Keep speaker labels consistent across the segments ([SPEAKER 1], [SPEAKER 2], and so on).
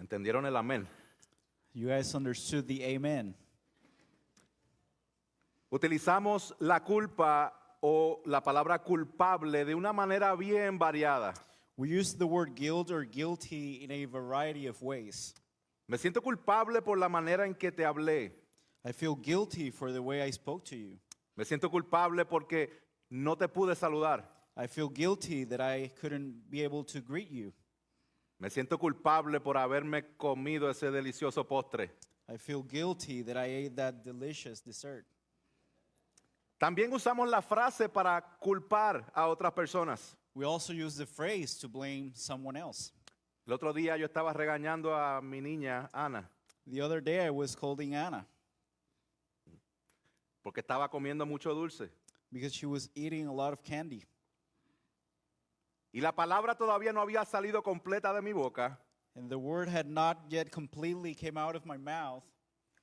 [SPEAKER 1] ¿Entendieron el amén?
[SPEAKER 2] You guys understood the amen.
[SPEAKER 1] Utilizamos la culpa o la palabra culpable de una manera bien variada.
[SPEAKER 2] We use the word guilt or guilty in a variety of ways.
[SPEAKER 1] Me siento culpable por la manera en que te hablé.
[SPEAKER 2] I feel guilty for the way I spoke to you.
[SPEAKER 1] Me siento culpable porque no te pude saludar.
[SPEAKER 2] I feel guilty that I couldn't be able to greet you.
[SPEAKER 1] Me siento culpable por haberme comido ese delicioso postre.
[SPEAKER 2] I feel guilty that I ate that delicious dessert.
[SPEAKER 1] También usamos la frase para culpar a otras personas.
[SPEAKER 2] We also use the phrase to blame someone else.
[SPEAKER 1] El otro día yo estaba regañando a mi niña Ana
[SPEAKER 2] The other day I was scolding Anna
[SPEAKER 1] porque estaba comiendo mucho dulce.
[SPEAKER 2] because she was eating a lot of candy.
[SPEAKER 1] Y la palabra todavía no había salido completa de mi boca
[SPEAKER 2] And the word had not yet completely came out of my mouth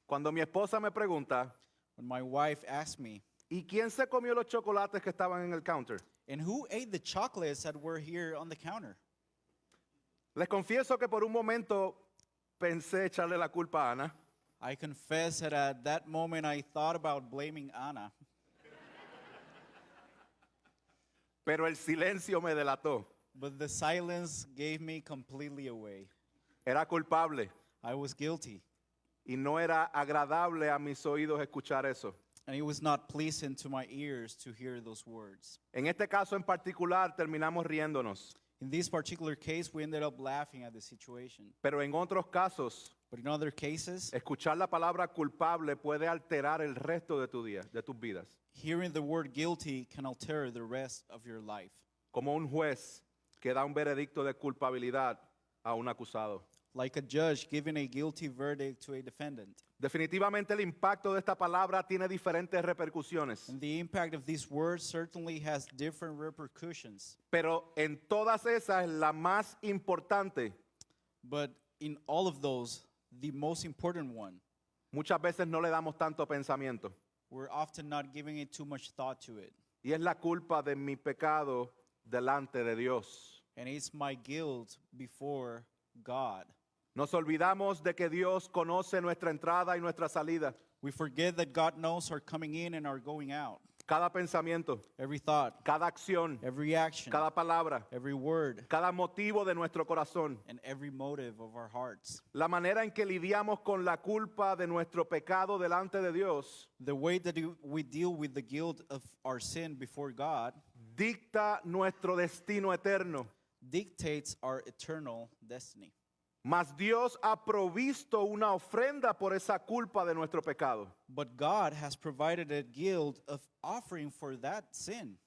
[SPEAKER 1] cuando mi esposa me pregunta,
[SPEAKER 2] when my wife asked me,
[SPEAKER 1] ¿y quién se comió los chocolates que estaban en el counter?
[SPEAKER 2] "And who ate the chocolates that were here on the counter?"
[SPEAKER 1] Les confieso que por un momento pensé echarle la culpa a Ana,
[SPEAKER 2] I confess that at that moment I thought about blaming Anna,
[SPEAKER 1] pero el silencio me delató.
[SPEAKER 2] but the silence gave me completely away.
[SPEAKER 1] Era culpable
[SPEAKER 2] I was guilty,
[SPEAKER 1] y no era agradable a mis oídos escuchar eso.
[SPEAKER 2] and it was not pleasant to my ears to hear those words.
[SPEAKER 1] En este caso en particular terminamos riéndonos,
[SPEAKER 2] In this particular case, we ended up laughing at the situation.
[SPEAKER 1] pero en otros casos
[SPEAKER 2] But in other cases,
[SPEAKER 1] escuchar la palabra culpable puede alterar el resto de tu día, de tus vidas.
[SPEAKER 2] hearing the word guilty can alter the rest of your life.
[SPEAKER 1] Como un juez que da un veredicto de culpabilidad a un acusado.
[SPEAKER 2] Like a judge giving a guilty verdict to a defendant.
[SPEAKER 1] Definitivamente el impacto de esta palabra tiene diferentes repercusiones,
[SPEAKER 2] And the impact of these words certainly has different repercussions.
[SPEAKER 1] pero en todas esas la más importante
[SPEAKER 2] But in all of those, the most important one,
[SPEAKER 1] muchas veces no le damos tanto pensamiento,
[SPEAKER 2] we're often not giving it too much thought to it.
[SPEAKER 1] y es la culpa de mi pecado delante de Dios.
[SPEAKER 2] And it's my guilt before God.
[SPEAKER 1] Nos olvidamos de que Dios conoce nuestra entrada y nuestra salida,
[SPEAKER 2] We forget that God knows our coming in and our going out.
[SPEAKER 1] cada pensamiento,
[SPEAKER 2] Every thought,
[SPEAKER 1] cada acción,
[SPEAKER 2] every action,
[SPEAKER 1] cada palabra,
[SPEAKER 2] every word,
[SPEAKER 1] cada motivo de nuestro corazón.
[SPEAKER 2] and every motive of our hearts.
[SPEAKER 1] La manera en que lidiamos con la culpa de nuestro pecado delante de Dios
[SPEAKER 2] The way that we deal with the guilt of our sin before God
[SPEAKER 1] dicta nuestro destino eterno.
[SPEAKER 2] dictates our eternal destiny.
[SPEAKER 1] Mas Dios ha provisto una ofrenda por esa culpa de nuestro pecado.
[SPEAKER 2] But God has provided a guilt of offering for that sin.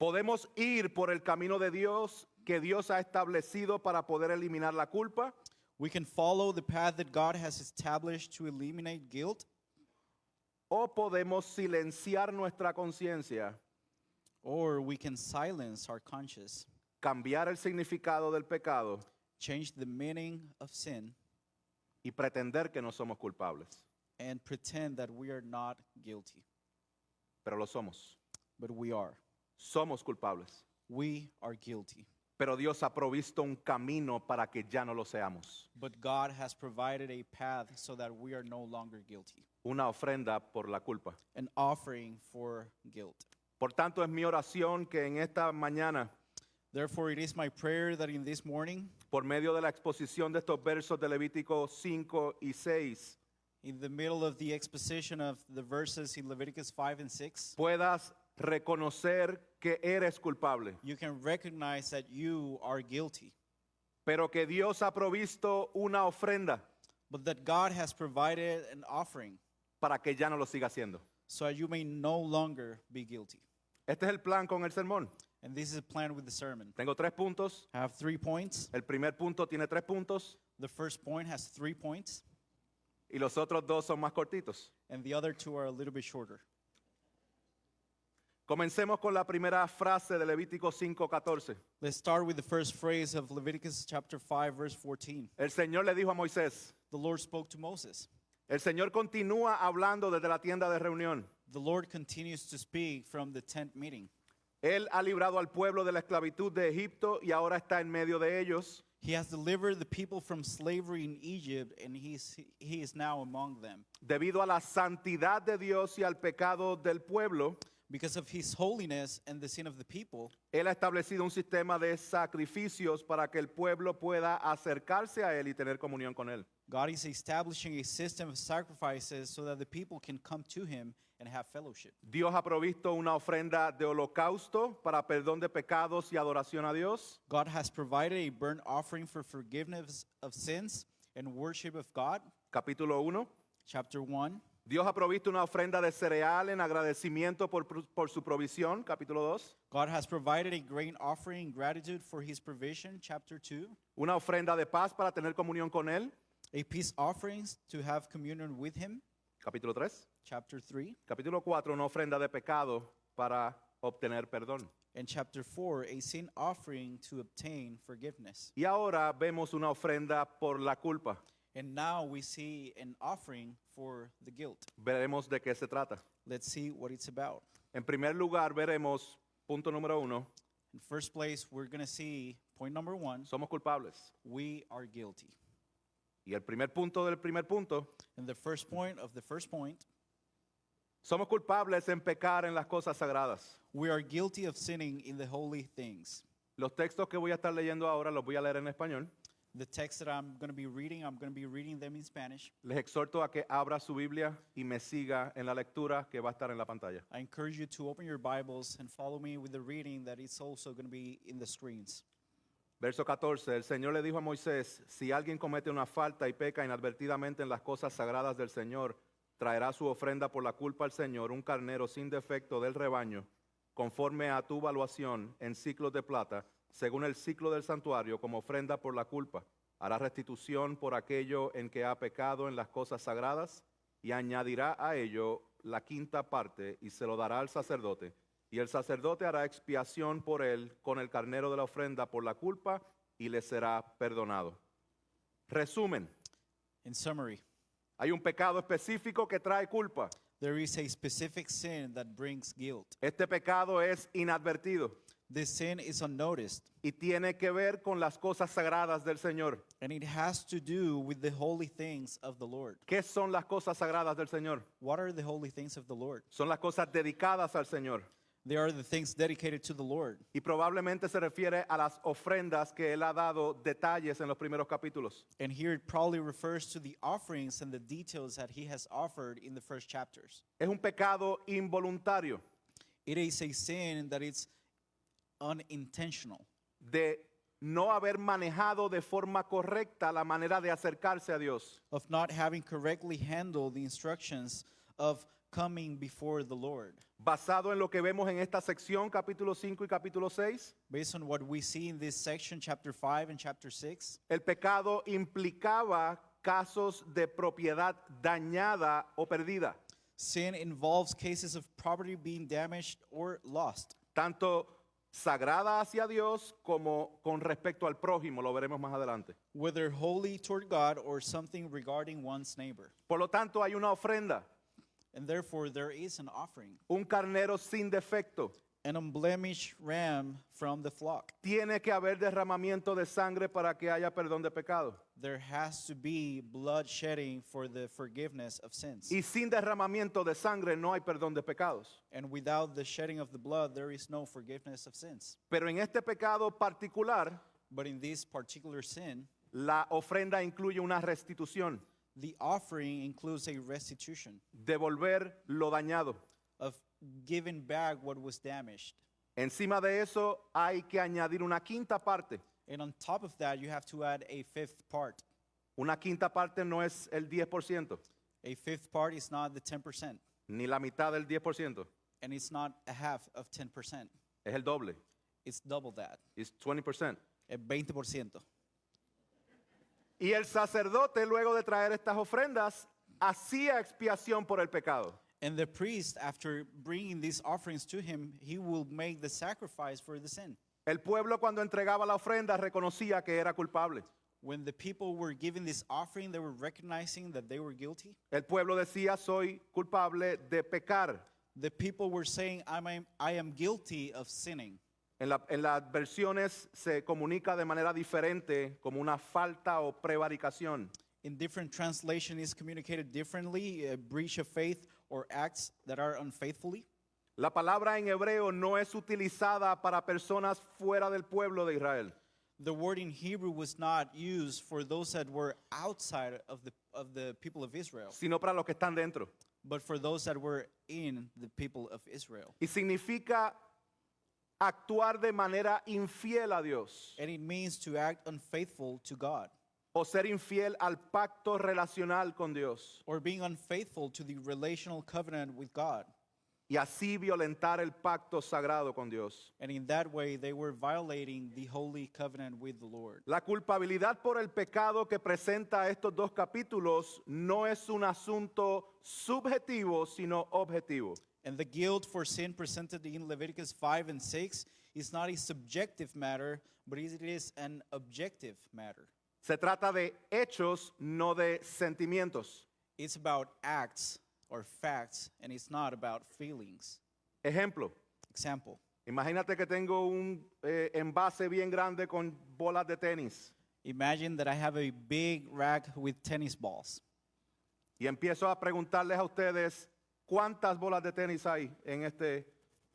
[SPEAKER 1] Podemos ir por el camino de Dios que Dios ha establecido para poder eliminar la culpa,
[SPEAKER 2] We can follow the path that God has established to eliminate guilt,
[SPEAKER 1] o podemos silenciar nuestra conciencia,
[SPEAKER 2] or we can silence our conscience,
[SPEAKER 1] cambiar el significado del pecado
[SPEAKER 2] change the meaning of sin,
[SPEAKER 1] y pretender que no somos culpables.
[SPEAKER 2] and pretend that we are not guilty.
[SPEAKER 1] Pero lo somos.
[SPEAKER 2] But we are.
[SPEAKER 1] Somos culpables.
[SPEAKER 2] We are guilty.
[SPEAKER 1] Pero Dios ha provisto un camino para que ya no lo seamos.
[SPEAKER 2] But God has provided a path so that we are no longer guilty.
[SPEAKER 1] Una ofrenda por la culpa.
[SPEAKER 2] An offering for guilt.
[SPEAKER 1] Por tanto, es mi oración que en esta mañana,
[SPEAKER 2] Therefore, it is my prayer that in this morning,
[SPEAKER 1] por medio de la exposición de estos versos de Levítico 5 y 6,
[SPEAKER 2] in the middle of the exposition of the verses in Leviticus 5 and 6,
[SPEAKER 1] puedas reconocer que eres culpable,
[SPEAKER 2] you can recognize that you are guilty,
[SPEAKER 1] pero que Dios ha provisto una ofrenda
[SPEAKER 2] but that God has provided an offering
[SPEAKER 1] para que ya no lo siga haciendo.
[SPEAKER 2] so that you may no longer be guilty.
[SPEAKER 1] Este es el plan con el sermón.
[SPEAKER 2] And this is planned with the sermon.
[SPEAKER 1] Tengo 3 puntos.
[SPEAKER 2] I have 3 points.
[SPEAKER 1] El primer punto tiene 3 puntos
[SPEAKER 2] The first point has 3 points,
[SPEAKER 1] y los otros 2 son más cortitos.
[SPEAKER 2] and the other 2 are a little bit shorter.
[SPEAKER 1] Comencemos con la primera frase de Levítico 5:14.
[SPEAKER 2] Let's start with the first phrase of Leviticus chapter 5, verse 14.
[SPEAKER 1] El Señor le dijo a Moisés,
[SPEAKER 2] The Lord spoke to Moses.
[SPEAKER 1] el Señor continúa hablando desde la tienda de reunión.
[SPEAKER 2] The Lord continues to speak from the tent meeting.
[SPEAKER 1] Él ha librado al pueblo de la esclavitud de Egipto y ahora está en medio de ellos.
[SPEAKER 2] He has delivered the people from slavery in Egypt, and he is now among them.
[SPEAKER 1] Debido a la santidad de Dios y al pecado del pueblo,
[SPEAKER 2] Because of his holiness and the sin of the people,
[SPEAKER 1] Él ha establecido un sistema de sacrificios para que el pueblo pueda acercarse a Él y tener comunión con Él.
[SPEAKER 2] God is establishing a system of sacrifices so that the people can come to him and have fellowship.
[SPEAKER 1] Dios ha provisto una ofrenda de holocausto para perdón de pecados y adoración a Dios.
[SPEAKER 2] God has provided a burnt offering for forgiveness of sins and worship of God.
[SPEAKER 1] Capítulo 1.
[SPEAKER 2] Chapter 1.
[SPEAKER 1] Dios ha provisto una ofrenda de cereal en agradecimiento por su provisión. Capítulo 2.
[SPEAKER 2] God has provided a grain offering in gratitude for his provision. Chapter 2.
[SPEAKER 1] Una ofrenda de paz para tener comunión con Él.
[SPEAKER 2] A peace offering to have communion with him.
[SPEAKER 1] Capítulo 3.
[SPEAKER 2] Chapter 3.
[SPEAKER 1] Capítulo 4. Una ofrenda de pecado para obtener perdón.
[SPEAKER 2] And chapter 4, a sin offering to obtain forgiveness.
[SPEAKER 1] Y ahora vemos una ofrenda por la culpa.
[SPEAKER 2] And now we see an offering for the guilt.
[SPEAKER 1] Veremos de qué se trata.
[SPEAKER 2] Let's see what it's about.
[SPEAKER 1] En primer lugar, veremos, punto número 1,
[SPEAKER 2] In first place, we're going to see point number 1,
[SPEAKER 1] somos culpables.
[SPEAKER 2] we are guilty.
[SPEAKER 1] Y el primer punto del primer punto,
[SPEAKER 2] And the first point of the first point,
[SPEAKER 1] somos culpables en pecar en las cosas sagradas.
[SPEAKER 2] we are guilty of sinning in the holy things.
[SPEAKER 1] Los textos que voy a estar leyendo ahora los voy a leer en español.
[SPEAKER 2] The text that I'm going to be reading them in Spanish.
[SPEAKER 1] Les exhorto a que abra su Biblia y me siga en la lectura que va a estar en la pantalla.
[SPEAKER 2] I encourage you to open your Bibles and follow me with the reading that is also going to be in the screens.
[SPEAKER 1] Verso 14, el Señor le dijo a Moisés, si alguien comete una falta y peca inadvertidamente en las cosas sagradas del Señor, traerá su ofrenda por la culpa al Señor, un carnero sin defecto del rebaño, conforme a tu evaluación en ciclos de plata, según el ciclo del santuario, como ofrenda por la culpa. Hará restitución por aquello en que ha pecado en las cosas sagradas y añadirá a ello la quinta parte y se lo dará al sacerdote. Y el sacerdote hará expiación por él con el carnero de la ofrenda por la culpa y le será perdonado. Resumen,
[SPEAKER 2] In summary,
[SPEAKER 1] hay un pecado específico que trae culpa.
[SPEAKER 2] there is a specific sin that brings guilt.
[SPEAKER 1] Este pecado es inadvertido
[SPEAKER 2] This sin is unnoticed,
[SPEAKER 1] y tiene que ver con las cosas sagradas del Señor.
[SPEAKER 2] and it has to do with the holy things of the Lord.
[SPEAKER 1] ¿Qué son las cosas sagradas del Señor?
[SPEAKER 2] What are the holy things of the Lord?
[SPEAKER 1] Son las cosas dedicadas al Señor.
[SPEAKER 2] They are the things dedicated to the Lord.
[SPEAKER 1] Y probablemente se refiere a las ofrendas que Él ha dado detalles en los primeros capítulos.
[SPEAKER 2] And here it probably refers to the offerings and the details that he has offered in the first chapters.
[SPEAKER 1] Es un pecado involuntario
[SPEAKER 2] It is a sin that is unintentional,
[SPEAKER 1] de no haber manejado de forma correcta la manera de acercarse a Dios.
[SPEAKER 2] of not having correctly handled the instructions of coming before the Lord.
[SPEAKER 1] Basado en lo que vemos en esta sección, capítulo 5 y capítulo 6,
[SPEAKER 2] Based on what we see in this section, chapter 5 and chapter 6,
[SPEAKER 1] el pecado implicaba casos de propiedad dañada o perdida,
[SPEAKER 2] sin involves cases of property being damaged or lost,
[SPEAKER 1] tanto sagrada hacia Dios como con respecto al prójimo, lo veremos más adelante.
[SPEAKER 2] whether holy toward God or something regarding one's neighbor.
[SPEAKER 1] Por lo tanto, hay una ofrenda,
[SPEAKER 2] And therefore, there is an offering,
[SPEAKER 1] un carnero sin defecto.
[SPEAKER 2] an unblemished ram from the flock.
[SPEAKER 1] Tiene que haber derramamiento de sangre para que haya perdón de pecado.
[SPEAKER 2] There has to be blood shedding for the forgiveness of sins.
[SPEAKER 1] Y sin derramamiento de sangre no hay perdón de pecados.
[SPEAKER 2] And without the shedding of the blood, there is no forgiveness of sins.
[SPEAKER 1] Pero en este pecado particular,
[SPEAKER 2] But in this particular sin,
[SPEAKER 1] la ofrenda incluye una restitución,
[SPEAKER 2] the offering includes a restitution
[SPEAKER 1] devolver lo dañado.
[SPEAKER 2] of giving back what was damaged.
[SPEAKER 1] Encima de eso hay que añadir una quinta parte.
[SPEAKER 2] And on top of that, you have to add a fifth part.
[SPEAKER 1] Una quinta parte no es el 10%,
[SPEAKER 2] A fifth part is not the 10%,
[SPEAKER 1] ni la mitad del 10%,
[SPEAKER 2] and it's not a half of 10%.
[SPEAKER 1] es el doble,
[SPEAKER 2] It's double that,
[SPEAKER 1] es 20%.
[SPEAKER 2] el 20%.
[SPEAKER 1] Y el sacerdote, luego de traer estas ofrendas, hacía expiación por el pecado.
[SPEAKER 2] And the priest, after bringing these offerings to him, he will make the sacrifice for the sin.
[SPEAKER 1] El pueblo cuando entregaba la ofrenda reconocía que era culpable.
[SPEAKER 2] When the people were giving this offering, they were recognizing that they were guilty.
[SPEAKER 1] El pueblo decía, soy culpable de pecar.
[SPEAKER 2] The people were saying, I am guilty of sinning.
[SPEAKER 1] En las versiones se comunica de manera diferente como una falta o prevaricación.
[SPEAKER 2] In different translation is communicated differently, a breach of faith or acts that are unfaithfully.
[SPEAKER 1] La palabra en hebreo no es utilizada para personas fuera del pueblo de Israel,
[SPEAKER 2] The word in Hebrew was not used for those that were outside of the people of Israel,
[SPEAKER 1] sino para los que están dentro.
[SPEAKER 2] but for those that were in the people of Israel.
[SPEAKER 1] Y significa actuar de manera infiel a Dios
[SPEAKER 2] And it means to act unfaithful to God
[SPEAKER 1] o ser infiel al pacto relacional con Dios
[SPEAKER 2] or being unfaithful to the relational covenant with God.
[SPEAKER 1] y así violentar el pacto sagrado con Dios.
[SPEAKER 2] And in that way, they were violating the holy covenant with the Lord.
[SPEAKER 1] La culpabilidad por el pecado que presenta estos dos capítulos no es un asunto subjetivo, sino objetivo.
[SPEAKER 2] And the guilt for sin presented in Leviticus 5 and 6 is not a subjective matter, but it is an objective matter.
[SPEAKER 1] Se trata de hechos, no de sentimientos.
[SPEAKER 2] It's about acts or facts, and it's not about feelings.
[SPEAKER 1] Ejemplo,
[SPEAKER 2] Example,
[SPEAKER 1] imagínate que tengo un envase bien grande con bolas de tenis
[SPEAKER 2] imagine that I have a big rack with tennis balls,
[SPEAKER 1] y empiezo a preguntarles a ustedes cuántas bolas de tenis hay en este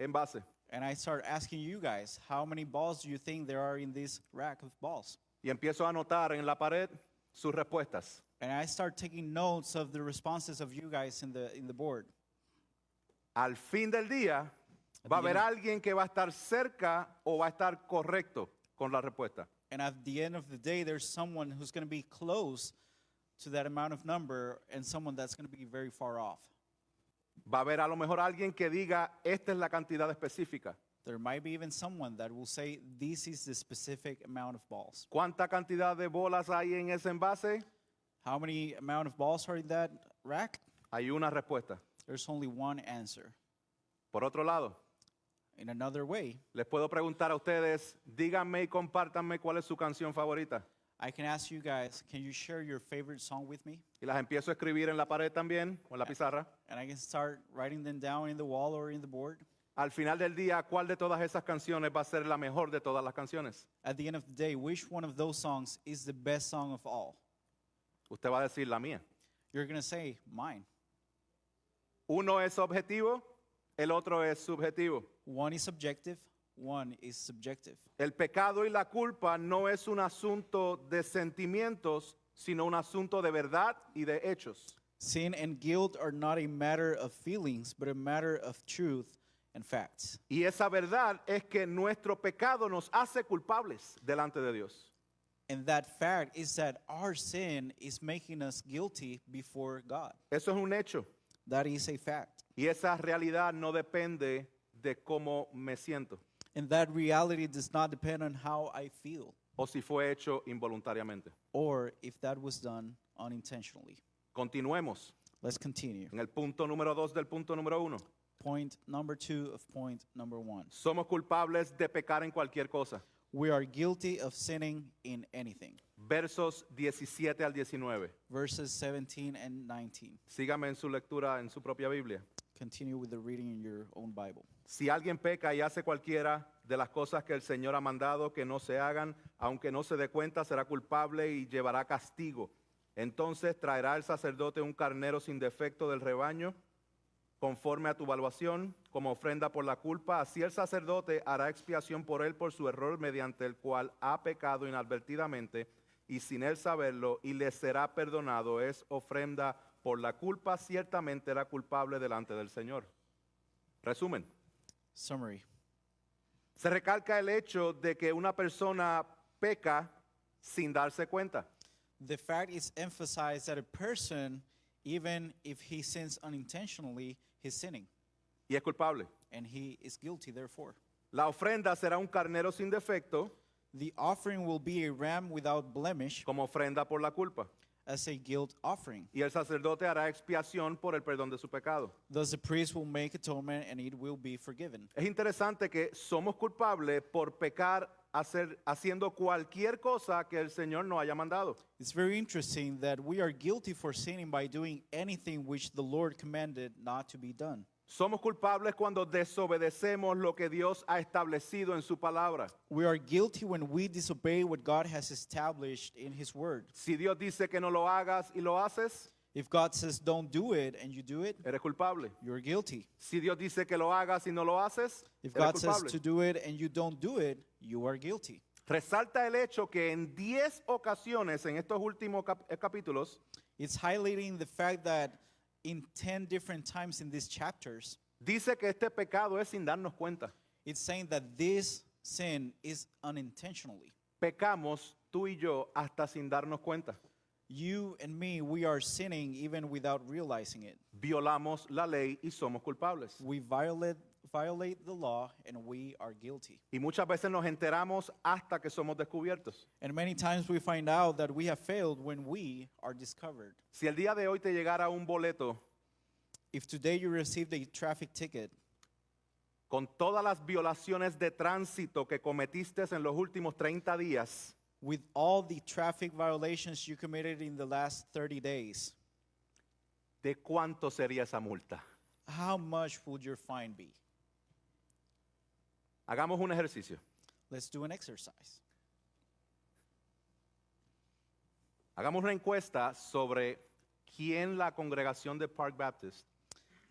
[SPEAKER 1] envase.
[SPEAKER 2] and I start asking you guys, how many balls do you think there are in this rack of balls?
[SPEAKER 1] Y empiezo a anotar en la pared sus respuestas.
[SPEAKER 2] And I start taking notes of the responses of you guys in the board.
[SPEAKER 1] Al fin del día, va a haber alguien que va a estar cerca o va a estar correcto con la respuesta.
[SPEAKER 2] And at the end of the day, there's someone who's going to be close to that amount of number and someone that's going to be very far off.
[SPEAKER 1] Va a haber a lo mejor alguien que diga, esta es la cantidad específica.
[SPEAKER 2] There might be even someone that will say, this is the specific amount of balls.
[SPEAKER 1] ¿Cuánta cantidad de bolas hay en ese envase?
[SPEAKER 2] How many amount of balls are in that rack?
[SPEAKER 1] Hay una respuesta.
[SPEAKER 2] There's only one answer.
[SPEAKER 1] Por otro lado,
[SPEAKER 2] In another way,
[SPEAKER 1] les puedo preguntar a ustedes, díganme y compártanme cuál es su canción favorita.
[SPEAKER 2] I can ask you guys, can you share your favorite song with me?
[SPEAKER 1] Y las empiezo a escribir en la pared también o en la pizarra.
[SPEAKER 2] And I can start writing them down in the wall or in the board.
[SPEAKER 1] Al final del día, ¿cuál de todas esas canciones va a ser la mejor de todas las canciones?
[SPEAKER 2] At the end of the day, which one of those songs is the best song of all?
[SPEAKER 1] Usted va a decir la mía.
[SPEAKER 2] You're going to say, mine.
[SPEAKER 1] Uno es objetivo, el otro es subjetivo.
[SPEAKER 2] One is objective, one is subjective.
[SPEAKER 1] El pecado y la culpa no es un asunto de sentimientos, sino un asunto de verdad y de hechos.
[SPEAKER 2] Sin and guilt are not a matter of feelings, but a matter of truth and facts.
[SPEAKER 1] Y esa verdad es que nuestro pecado nos hace culpables delante de Dios.
[SPEAKER 2] And that fact is that our sin is making us guilty before God.
[SPEAKER 1] Eso es un hecho.
[SPEAKER 2] That is a fact.
[SPEAKER 1] Y esa realidad no depende de cómo me siento
[SPEAKER 2] And that reality does not depend on how I feel
[SPEAKER 1] o si fue hecho involuntariamente.
[SPEAKER 2] or if that was done unintentionally.
[SPEAKER 1] Continuemos
[SPEAKER 2] Let's continue.
[SPEAKER 1] en el punto número 2 del punto número 1.
[SPEAKER 2] Point number 2 of point number 1.
[SPEAKER 1] Somos culpables de pecar en cualquier cosa.
[SPEAKER 2] We are guilty of sinning in anything.
[SPEAKER 1] Versos 17 al 19.
[SPEAKER 2] Verses 17 and 19.
[SPEAKER 1] Sígame en su lectura en su propia Biblia.
[SPEAKER 2] Continue with the reading in your own Bible.
[SPEAKER 1] Si alguien peca y hace cualquiera de las cosas que el Señor ha mandado que no se hagan, aunque no se dé cuenta, será culpable y llevará castigo. Entonces traerá el sacerdote un carnero sin defecto del rebaño, conforme a tu evaluación, como ofrenda por la culpa. Así el sacerdote hará expiación por él por su error mediante el cual ha pecado inadvertidamente y sin él saberlo, y le será perdonado. Es ofrenda por la culpa, ciertamente era culpable delante del Señor. Resumen.
[SPEAKER 2] Summary.
[SPEAKER 1] Se recalca el hecho de que una persona peca sin darse cuenta.
[SPEAKER 2] The fact is emphasized that a person, even if he sins unintentionally, he's sinning.
[SPEAKER 1] Y es culpable.
[SPEAKER 2] And he is guilty, therefore.
[SPEAKER 1] La ofrenda será un carnero sin defecto
[SPEAKER 2] The offering will be a ram without blemish
[SPEAKER 1] como ofrenda por la culpa.
[SPEAKER 2] as a guilt offering.
[SPEAKER 1] Y el sacerdote hará expiación por el perdón de su pecado.
[SPEAKER 2] Thus the priest will make atonement and it will be forgiven.
[SPEAKER 1] Es interesante que somos culpables por pecar haciendo cualquier cosa que el Señor nos haya mandado.
[SPEAKER 2] It's very interesting that we are guilty for sinning by doing anything which the Lord commanded not to be done.
[SPEAKER 1] Somos culpables cuando desobedecemos lo que Dios ha establecido en su palabra.
[SPEAKER 2] We are guilty when we disobey what God has established in His Word.
[SPEAKER 1] Si Dios dice que no lo hagas y lo haces,
[SPEAKER 2] If God says don't do it and you do it,
[SPEAKER 1] eres culpable.
[SPEAKER 2] you're guilty.
[SPEAKER 1] Si Dios dice que lo hagas y no lo haces,
[SPEAKER 2] If
[SPEAKER 1] eres
[SPEAKER 2] God says
[SPEAKER 1] culpable.
[SPEAKER 2] to do it and you don't do it, you are guilty.
[SPEAKER 1] Resalta el hecho que en 10 ocasiones en estos últimos capítulos
[SPEAKER 2] It's highlighting the fact that in 10 different times in these chapters,
[SPEAKER 1] dice que este pecado es sin darnos cuenta.
[SPEAKER 2] it's saying that this sin is unintentionally.
[SPEAKER 1] Pecamos tú y yo hasta sin darnos cuenta.
[SPEAKER 2] You and me, we are sinning even without realizing it.
[SPEAKER 1] Violamos la ley y somos culpables.
[SPEAKER 2] We violate the law and we are guilty.
[SPEAKER 1] Y muchas veces nos enteramos hasta que somos descubiertos.
[SPEAKER 2] And many times we find out that we have failed when we are discovered.
[SPEAKER 1] Si el día de hoy te llegara un boleto
[SPEAKER 2] If today you received a traffic ticket
[SPEAKER 1] con todas las violaciones de tránsito que cometiste en los últimos 30 días,
[SPEAKER 2] with all the traffic violations you committed in the last 30 days,
[SPEAKER 1] ¿de cuánto sería esa multa?
[SPEAKER 2] how much would your fine be?
[SPEAKER 1] Hagamos un ejercicio.
[SPEAKER 2] Let's do an exercise.
[SPEAKER 1] Hagamos una encuesta sobre quién la congregación de Park Baptist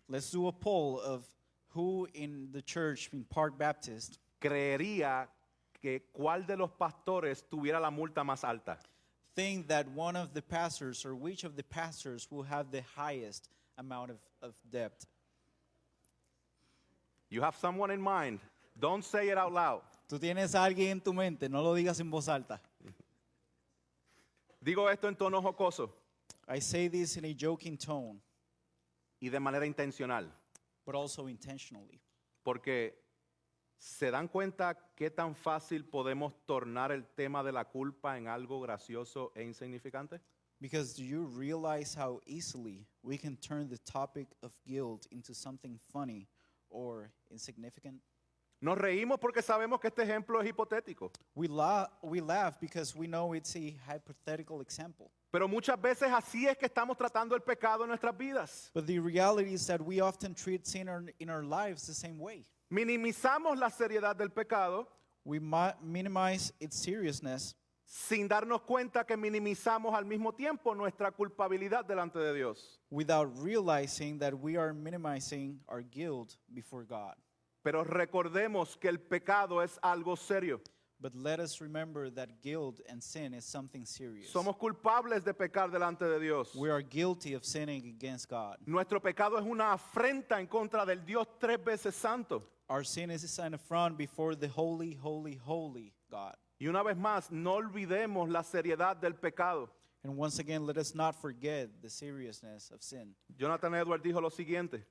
[SPEAKER 2] Let's do a poll of who in the church, in Park Baptist,
[SPEAKER 1] creería que cuál de los pastores tuviera la multa más alta.
[SPEAKER 2] think that one of the pastors or which of the pastors will have the highest amount of debt.
[SPEAKER 1] You have someone in mind. Don't say it out loud.
[SPEAKER 2] Tú tienes a alguien en tu mente, no lo digas en voz alta.
[SPEAKER 1] Digo esto en tono jocoso
[SPEAKER 2] I say this in a joking tone,
[SPEAKER 1] y de manera intencional,
[SPEAKER 2] but also intentionally.
[SPEAKER 1] porque ¿se dan cuenta qué tan fácil podemos tornar el tema de la culpa en algo gracioso e insignificante?
[SPEAKER 2] Because do you realize how easily we can turn the topic of guilt into something funny or insignificant?
[SPEAKER 1] Nos reímos porque sabemos que este ejemplo es hipotético,
[SPEAKER 2] We laugh because we know it's a hypothetical example.
[SPEAKER 1] pero muchas veces así es que estamos tratando el pecado en nuestras vidas.
[SPEAKER 2] But the reality is that we often treat sin in our lives the same way.
[SPEAKER 1] Minimizamos la seriedad del pecado
[SPEAKER 2] We minimize its seriousness
[SPEAKER 1] sin darnos cuenta que minimizamos al mismo tiempo nuestra culpabilidad delante de Dios.
[SPEAKER 2] without realizing that we are minimizing our guilt before God.
[SPEAKER 1] Pero recordemos que el pecado es algo serio.
[SPEAKER 2] But let us remember that guilt and sin is something serious.
[SPEAKER 1] Somos culpables de pecar delante de Dios.
[SPEAKER 2] We are guilty of sinning against God.
[SPEAKER 1] Nuestro pecado es una afrenta en contra del Dios 3 veces santo.
[SPEAKER 2] Our sin is an affront before the holy, holy, holy God.
[SPEAKER 1] Y una vez más, no olvidemos la seriedad del pecado.
[SPEAKER 2] And once again, let us not forget the seriousness of sin.
[SPEAKER 1] Jonathan Edwards dijo lo siguiente: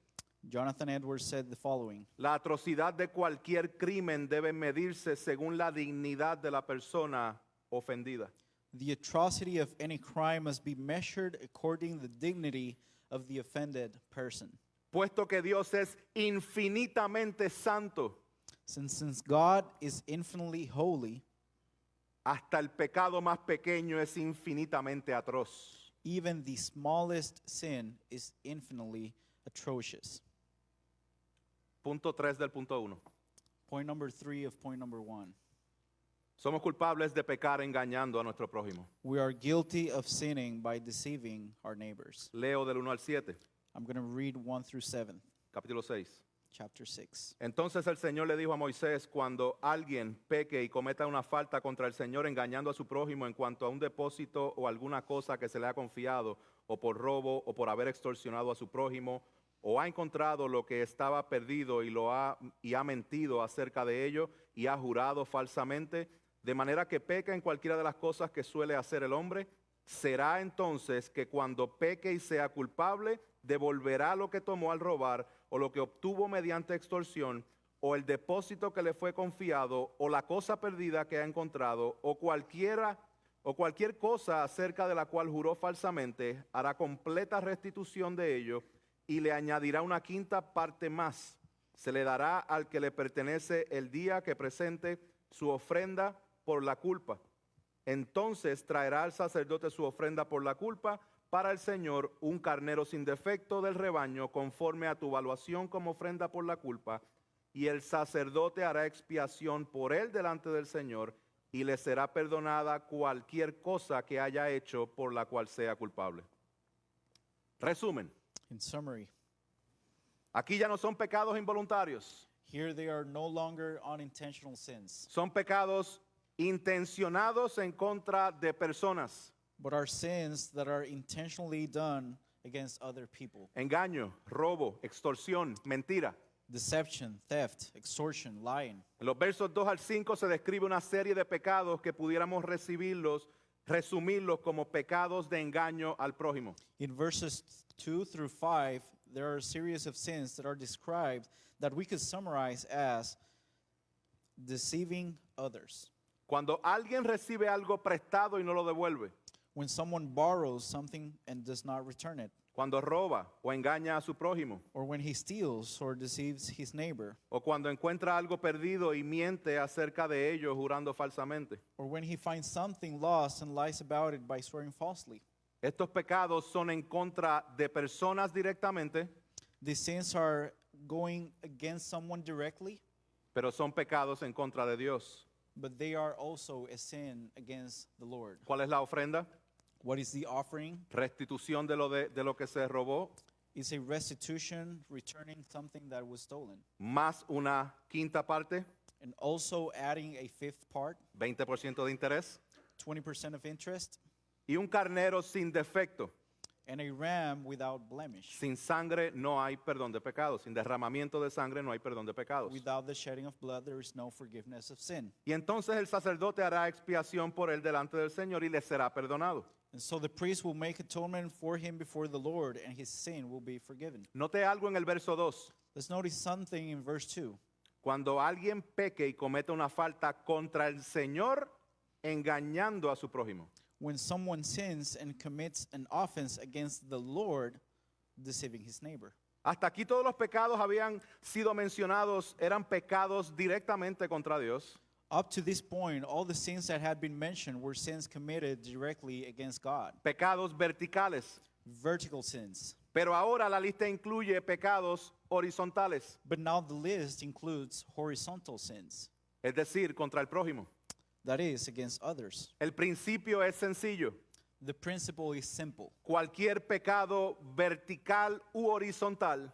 [SPEAKER 2] Jonathan Edwards said the following:
[SPEAKER 1] la atrocidad de cualquier crimen debe medirse según la dignidad de la persona ofendida.
[SPEAKER 2] the atrocity of any crime must be measured according to the dignity of the offended person.
[SPEAKER 1] Puesto que Dios es infinitamente santo,
[SPEAKER 2] Since God is infinitely holy,
[SPEAKER 1] hasta el pecado más pequeño es infinitamente atroz.
[SPEAKER 2] even the smallest sin is infinitely atrocious.
[SPEAKER 1] Punto 3 del punto 1.
[SPEAKER 2] Point number 3 of point number 1.
[SPEAKER 1] Somos culpables de pecar engañando a nuestro prójimo.
[SPEAKER 2] We are guilty of sinning by deceiving our neighbors.
[SPEAKER 1] Leo del 1 al 7,
[SPEAKER 2] I'm going to read 1 through 7,
[SPEAKER 1] capítulo 6.
[SPEAKER 2] chapter 6.
[SPEAKER 1] Entonces el Señor le dijo a Moisés: cuando alguien peque y cometa una falta contra el Señor engañando a su prójimo en cuanto a un depósito o alguna cosa que se le ha confiado, o por robo o por haber extorsionado a su prójimo, o ha encontrado lo que estaba perdido y ha mentido acerca de ello y ha jurado falsamente, de manera que peca en cualquiera de las cosas que suele hacer el hombre, será entonces que cuando peque y sea culpable, devolverá lo que tomó al robar, o lo que obtuvo mediante extorsión, o el depósito que le fue confiado, o la cosa perdida que ha encontrado, o cualquier cosa acerca de la cual juró falsamente, hará completa restitución de ello, y le añadirá una quinta parte más. Se le dará al que le pertenece el día que presente su ofrenda por la culpa. entonces traerá al sacerdote su ofrenda por la culpa para el Señor, un carnero sin defecto del rebaño, conforme a tu evaluación como ofrenda por la culpa, y el sacerdote hará expiación por él delante del Señor, y le será perdonada cualquier cosa que haya hecho por la cual sea culpable. Resumen,
[SPEAKER 2] In summary,
[SPEAKER 1] aquí ya no son pecados involuntarios,
[SPEAKER 2] here they are no longer unintentional sins,
[SPEAKER 1] son pecados intencionados en contra de personas.
[SPEAKER 2] but are sins that are intentionally done against other people.
[SPEAKER 1] Engaño, robo, extorsión, mentira.
[SPEAKER 2] Deception, theft, extortion, lying.
[SPEAKER 1] En los versos 2 al 5 se describe una serie de pecados que pudiéramos resumirlos como pecados de engaño al prójimo.
[SPEAKER 2] In verses 2 through 5, there are a series of sins that are described that we could summarize as deceiving others.
[SPEAKER 1] Cuando alguien recibe algo prestado y no lo devuelve,
[SPEAKER 2] When someone borrows something and does not return it,
[SPEAKER 1] cuando roba o engaña a su prójimo,
[SPEAKER 2] or when he steals or deceives his neighbor,
[SPEAKER 1] o cuando encuentra algo perdido y miente acerca de ello jurando falsamente.
[SPEAKER 2] or when he finds something lost and lies about it by swearing falsely.
[SPEAKER 1] Estos pecados son en contra de personas directamente,
[SPEAKER 2] These sins are going against someone directly,
[SPEAKER 1] pero son pecados en contra de Dios.
[SPEAKER 2] but they are also a sin against the Lord.
[SPEAKER 1] ¿Cuál es la ofrenda?
[SPEAKER 2] What is the offering?
[SPEAKER 1] Restitución de lo que se robó,
[SPEAKER 2] It's a restitution, returning something that was stolen,
[SPEAKER 1] más una quinta parte,
[SPEAKER 2] and also adding a fifth part,
[SPEAKER 1] 20% de interés,
[SPEAKER 2] 20% of interest,
[SPEAKER 1] y un carnero sin defecto.
[SPEAKER 2] and a ram without blemish.
[SPEAKER 1] Sin sangre no hay perdón de pecados. Sin derramamiento de sangre no hay perdón de pecados.
[SPEAKER 2] Without the shedding of blood, there is no forgiveness of sin.
[SPEAKER 1] Y entonces el sacerdote hará expiación por él delante del Señor y le será perdonado.
[SPEAKER 2] And so the priest will make atonement for him before the Lord, and his sin will be forgiven.
[SPEAKER 1] Note algo en el verso 2.
[SPEAKER 2] Let's notice something in verse 2.
[SPEAKER 1] Cuando alguien peque y comete una falta contra el Señor, engañando a su prójimo.
[SPEAKER 2] When someone sins and commits an offense against the Lord, deceiving his neighbor.
[SPEAKER 1] Hasta aquí todos los pecados habían sido mencionados, eran pecados directamente contra Dios.
[SPEAKER 2] Up to this point, all the sins that had been mentioned were sins committed directly against God,
[SPEAKER 1] Pecados verticales.
[SPEAKER 2] vertical sins.
[SPEAKER 1] Pero ahora la lista incluye pecados horizontales,
[SPEAKER 2] But now the list includes horizontal sins,
[SPEAKER 1] es decir, contra el prójimo.
[SPEAKER 2] that is, against others.
[SPEAKER 1] El principio es sencillo.
[SPEAKER 2] The principle is simple.
[SPEAKER 1] Cualquier pecado vertical u horizontal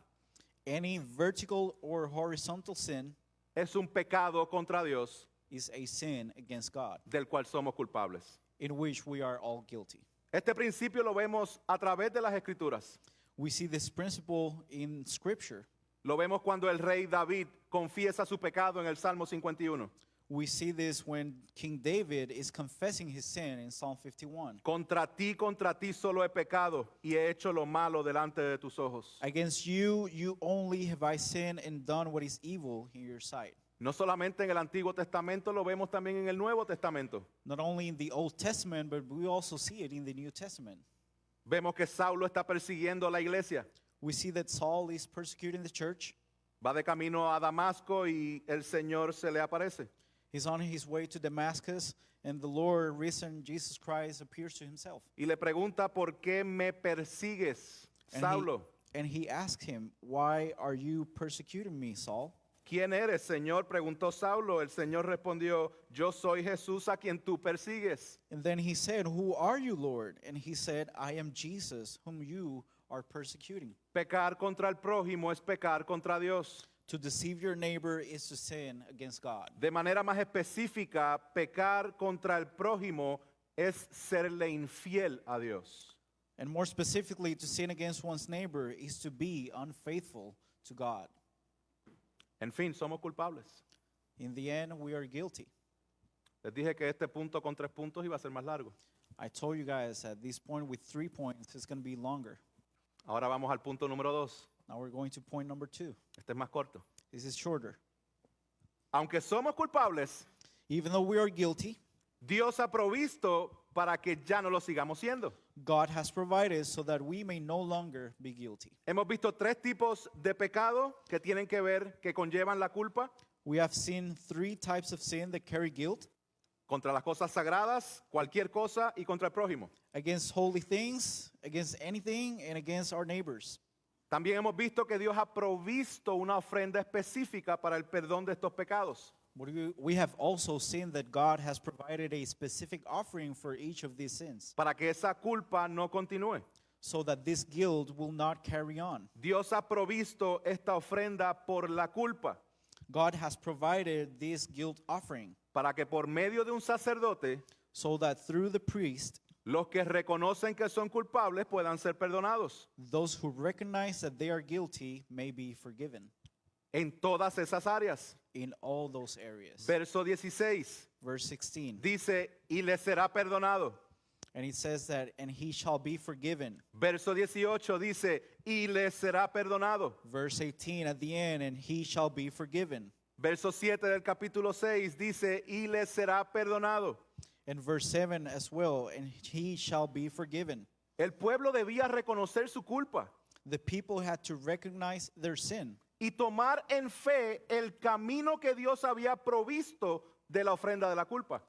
[SPEAKER 2] Any vertical or horizontal sin
[SPEAKER 1] es un pecado contra Dios
[SPEAKER 2] is a sin against God,
[SPEAKER 1] del cual somos culpables.
[SPEAKER 2] in which we are all guilty.
[SPEAKER 1] Este principio lo vemos a través de las Escrituras.
[SPEAKER 2] We see this principle in Scripture.
[SPEAKER 1] Lo vemos cuando el rey David confiesa su pecado en el Salmo 51.
[SPEAKER 2] We see this when King David is confessing his sin in Psalm 51.
[SPEAKER 1] Contra ti solo he pecado y he hecho lo malo delante de tus ojos.
[SPEAKER 2] Against you, you only have I sinned and done what is evil in your sight.
[SPEAKER 1] No solamente en el Antiguo Testamento, lo vemos también en el Nuevo Testamento.
[SPEAKER 2] Not only in the Old Testament, but we also see it in the New Testament.
[SPEAKER 1] Vemos que Saulo está persiguiendo a la iglesia.
[SPEAKER 2] We see that Saul is persecuting the church.
[SPEAKER 1] Va de camino a Damasco y el Señor se le aparece.
[SPEAKER 2] He's on his way to Damascus, and the Lord, risen Jesus Christ, appears to himself.
[SPEAKER 1] Y le pregunta, ¿por qué me persigues, Saulo?
[SPEAKER 2] And he asks him, "Why are you persecuting me, Saul?"
[SPEAKER 1] ¿Quién eres, Señor? Preguntó Saulo. El Señor respondió, yo soy Jesús a quien tú persigues.
[SPEAKER 2] And then he said, "Who are you, Lord?" And he said, "I am Jesus, whom you are persecuting."
[SPEAKER 1] Pecar contra el prójimo es pecar contra Dios.
[SPEAKER 2] To deceive your neighbor is to sin against God.
[SPEAKER 1] De manera más específica, pecar contra el prójimo es serle infiel a Dios.
[SPEAKER 2] And more specifically, to sin against one's neighbor is to be unfaithful to God.
[SPEAKER 1] En fin, somos culpables.
[SPEAKER 2] In the end, we are guilty.
[SPEAKER 1] Les dije que este punto con 3 puntos iba a ser más largo.
[SPEAKER 2] I told you guys at this point with 3 points, it's going to be longer.
[SPEAKER 1] Ahora vamos al punto número 2.
[SPEAKER 2] Now we're going to point number 2.
[SPEAKER 1] Este es más corto.
[SPEAKER 2] This is shorter.
[SPEAKER 1] Aunque somos culpables,
[SPEAKER 2] Even though we are guilty,
[SPEAKER 1] Dios ha provisto para que ya no lo sigamos siendo.
[SPEAKER 2] God has provided so that we may no longer be guilty.
[SPEAKER 1] Hemos visto 3 tipos de pecado que tienen que ver, que conllevan la culpa.
[SPEAKER 2] We have seen 3 types of sin that carry guilt.
[SPEAKER 1] contra las cosas sagradas, cualquier cosa y contra el prójimo.
[SPEAKER 2] against holy things, against anything, and against our neighbors.
[SPEAKER 1] También hemos visto que Dios ha provisto una ofrenda específica para el perdón de estos pecados.
[SPEAKER 2] We have also seen that God has provided a specific offering for each of these sins
[SPEAKER 1] Para que esa culpa no continúe.
[SPEAKER 2] so that this guilt will not carry on.
[SPEAKER 1] Dios ha provisto esta ofrenda por la culpa,
[SPEAKER 2] God has provided this guilt offering
[SPEAKER 1] para que por medio de un sacerdote,
[SPEAKER 2] so that through the priest,
[SPEAKER 1] los que reconocen que son culpables puedan ser perdonados
[SPEAKER 2] those who recognize that they are guilty may be forgiven
[SPEAKER 1] en todas esas áreas.
[SPEAKER 2] in all those areas.
[SPEAKER 1] Verso 16
[SPEAKER 2] Verse 16.
[SPEAKER 1] dice, y le será perdonado.
[SPEAKER 2] And it says that, and he shall be forgiven.
[SPEAKER 1] Verso 18 dice, y le será perdonado.
[SPEAKER 2] Verse 18 at the end, and he shall be forgiven.
[SPEAKER 1] Verso 7 del capítulo 6 dice, y le será perdonado.
[SPEAKER 2] And verse 7 as well, and he shall be forgiven.
[SPEAKER 1] El pueblo debía reconocer su culpa
[SPEAKER 2] The people had to recognize their sin
[SPEAKER 1] y tomar en fe el camino que Dios había provisto de la ofrenda de la culpa.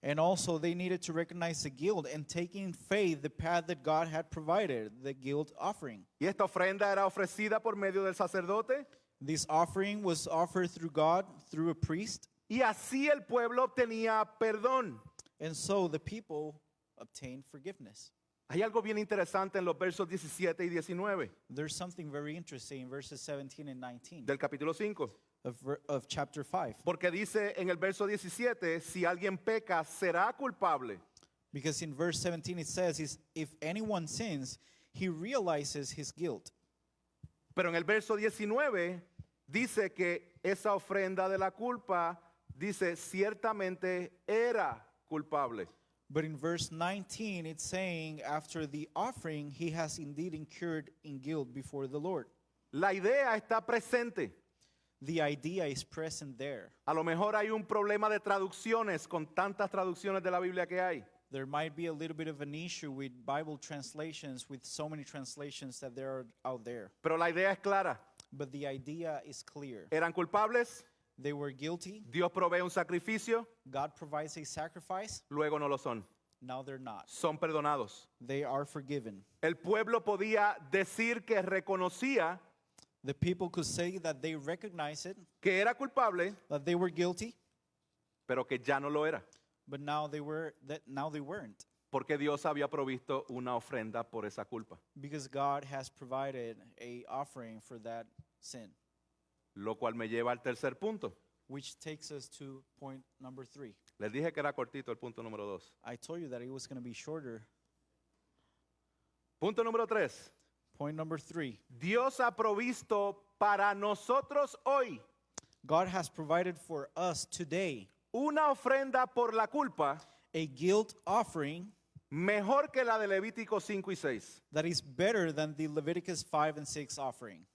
[SPEAKER 2] and also they needed to recognize the guilt and take in faith the path that God had provided, the guilt offering.
[SPEAKER 1] Y esta ofrenda era ofrecida por medio del sacerdote
[SPEAKER 2] This offering was offered through God, through a priest,
[SPEAKER 1] y así el pueblo obtenía perdón.
[SPEAKER 2] and so the people obtained forgiveness.
[SPEAKER 1] Hay algo bien interesante en los versos 17 y 19
[SPEAKER 2] There's something very interesting in verses 17 and 19
[SPEAKER 1] del capítulo 5.
[SPEAKER 2] of chapter 5.
[SPEAKER 1] Porque dice en el verso 17, si alguien peca, será culpable.
[SPEAKER 2] Because in verse 17 it says, if anyone sins, he realizes his guilt.
[SPEAKER 1] Pero en el verso 19 dice que esa ofrenda de la culpa, dice, ciertamente era culpable.
[SPEAKER 2] But in verse 19 it's saying, after the offering, he has indeed incurred in guilt before the Lord.
[SPEAKER 1] La idea está presente.
[SPEAKER 2] The idea is present there.
[SPEAKER 1] A lo mejor hay un problema de traducciones con tantas traducciones de la Biblia que hay.
[SPEAKER 2] There might be a little bit of an issue with Bible translations, with so many translations that there are out there.
[SPEAKER 1] Pero la idea es clara.
[SPEAKER 2] But the idea is clear.
[SPEAKER 1] Eran culpables,
[SPEAKER 2] They were guilty.
[SPEAKER 1] Dios provee un sacrificio,
[SPEAKER 2] God provides a sacrifice.
[SPEAKER 1] luego no lo son.
[SPEAKER 2] Now they're not.
[SPEAKER 1] Son perdonados.
[SPEAKER 2] They are forgiven.
[SPEAKER 1] El pueblo podía decir que reconocía
[SPEAKER 2] The people could say that they recognize it,
[SPEAKER 1] que era culpable,
[SPEAKER 2] that they were guilty,
[SPEAKER 1] pero que ya no lo era,
[SPEAKER 2] but now they weren't,
[SPEAKER 1] porque Dios había provisto una ofrenda por esa culpa.
[SPEAKER 2] because God has provided a offering for that sin.
[SPEAKER 1] Lo cual me lleva al tercer punto.
[SPEAKER 2] Which takes us to point number 3.
[SPEAKER 1] Les dije que era cortito el punto número 2.
[SPEAKER 2] I told you that it was going to be shorter.
[SPEAKER 1] Punto número 3.
[SPEAKER 2] Point number 3.
[SPEAKER 1] Dios ha provisto para nosotros hoy
[SPEAKER 2] God has provided for us today
[SPEAKER 1] una ofrenda por la culpa
[SPEAKER 2] a guilt offering
[SPEAKER 1] mejor que la de Levítico 5 y 6.
[SPEAKER 2] that is better than the Leviticus 5 and 6 offering.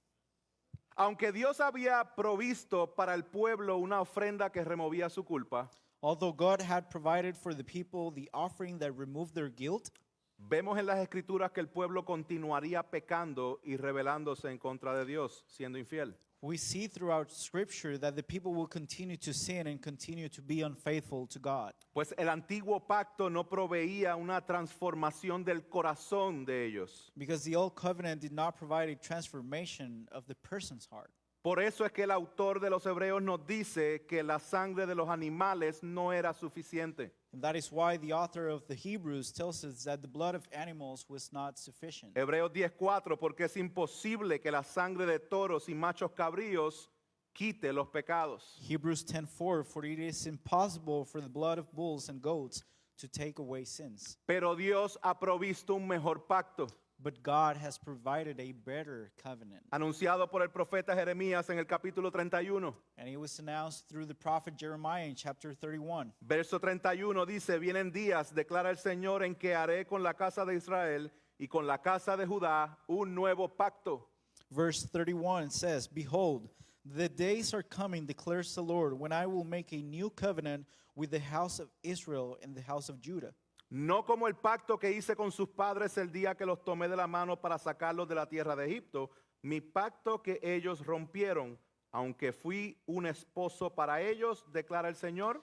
[SPEAKER 1] Aunque Dios había provisto para el pueblo una ofrenda que removía su culpa,
[SPEAKER 2] Although God had provided for the people the offering that removed their guilt,
[SPEAKER 1] vemos en las escrituras que el pueblo continuaría pecando y rebelándose en contra de Dios, siendo infiel.
[SPEAKER 2] we see throughout Scripture that the people will continue to sin and continue to be unfaithful to God.
[SPEAKER 1] Pues el antiguo pacto no proveía una transformación del corazón de ellos.
[SPEAKER 2] Because the old covenant did not provide a transformation of the person's heart.
[SPEAKER 1] Por eso es que el autor de los Hebreos nos dice que la sangre de los animales no era suficiente.
[SPEAKER 2] And that is why the author of the Hebrews tells us that the blood of animals was not sufficient.
[SPEAKER 1] Hebreos 10:4, porque es imposible que la sangre de toros y machos cabríos quite los pecados.
[SPEAKER 2] Hebrews 10:4, for it is impossible for the blood of bulls and goats to take away sins.
[SPEAKER 1] Pero Dios ha provisto un mejor pacto,
[SPEAKER 2] But God has provided a better covenant.
[SPEAKER 1] anunciado por el profeta Jeremías en el capítulo 31.
[SPEAKER 2] And it was announced through the prophet Jeremiah in chapter 31.
[SPEAKER 1] Verso 31 dice, vienen días, declara el Señor, en que haré con la casa de Israel y con la casa de Judá un nuevo pacto.
[SPEAKER 2] Verse 31 says, Behold, the days are coming, declares the Lord, when I will make a new covenant with the house of Israel and the house of Judah.
[SPEAKER 1] No como el pacto que hice con sus padres el día que los tomé de la mano para sacarlos de la tierra de Egipto, mi pacto que ellos rompieron, aunque fui un esposo para ellos, declara el Señor.